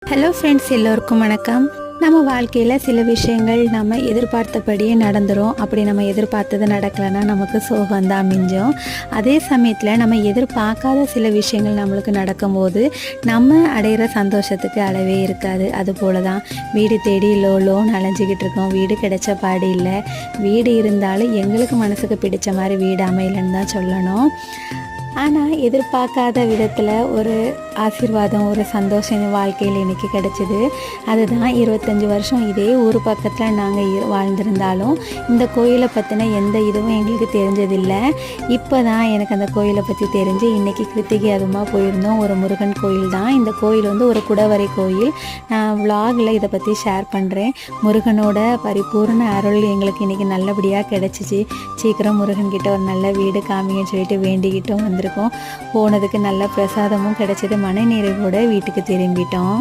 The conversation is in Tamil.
ஹலோ ஃப்ரெண்ட்ஸ், எல்லோருக்கும் வணக்கம். நம்ம வாழ்க்கையில் சில விஷயங்கள் நம்ம எதிர்பார்த்தபடியே நடந்துரும். அப்படி நம்ம எதிர்பார்த்தது நடக்கலைன்னா நமக்கு சோகம்தான் மிஞ்சும். அதே சமயத்தில் நம்ம எதிர்பார்க்காத சில விஷயங்கள் நம்மளுக்கு நடக்கும்போது நம்ம அடையிற சந்தோஷத்துக்கு அளவே இருக்காது. அதுபோல தான் வீடு தேடி லோன்னு அலைஞ்சிக்கிட்டு இருக்கோம். வீடு கிடைச்ச பாடு இல்லை. வீடு இருந்தாலும் எங்களுக்கு மனசுக்கு பிடிச்ச மாதிரி வீடு அமையலைன்னு தான் சொல்லணும். ஆனால் எதிர்பார்க்காத விதத்தில் ஒரு ஆசீர்வாதம், ஒரு சந்தோஷம் என் வாழ்க்கையில் இன்றைக்கி கிடச்சிது. அதுதான் 25 வருஷம் இதே ஊர் பக்கத்தில் நாங்கள் வாழ்ந்திருந்தாலும் இந்த கோயிலை பற்றின எந்த இதுவும் எங்களுக்கு தெரிஞ்சதில்லை. இப்போ தான் எனக்கு அந்த கோயிலை பற்றி தெரிஞ்சு இன்றைக்கி கிருத்திகை அதுமாக போயிருந்தோம். ஒரு முருகன் கோயில் தான். இந்த கோயில் வந்து ஒரு குடவரை கோயில். நான் விலாகில் இதை பற்றி ஷேர் பண்ணுறேன். முருகனோட பரிபூர்ண அருள் எங்களுக்கு இன்றைக்கி நல்லபடியாக கிடச்சிச்சு. சீக்கிரம் முருகன்கிட்ட ஒரு நல்ல வீடு காமிங்கன்னு சொல்லிட்டு வேண்டிக்கிட்டும் வந்திருக்கோம். போனதுக்கு நல்ல பிரசாதமும் கிடைச்சது. மன நிறைவோட வீட்டுக்கு திரும்பிட்டோம்.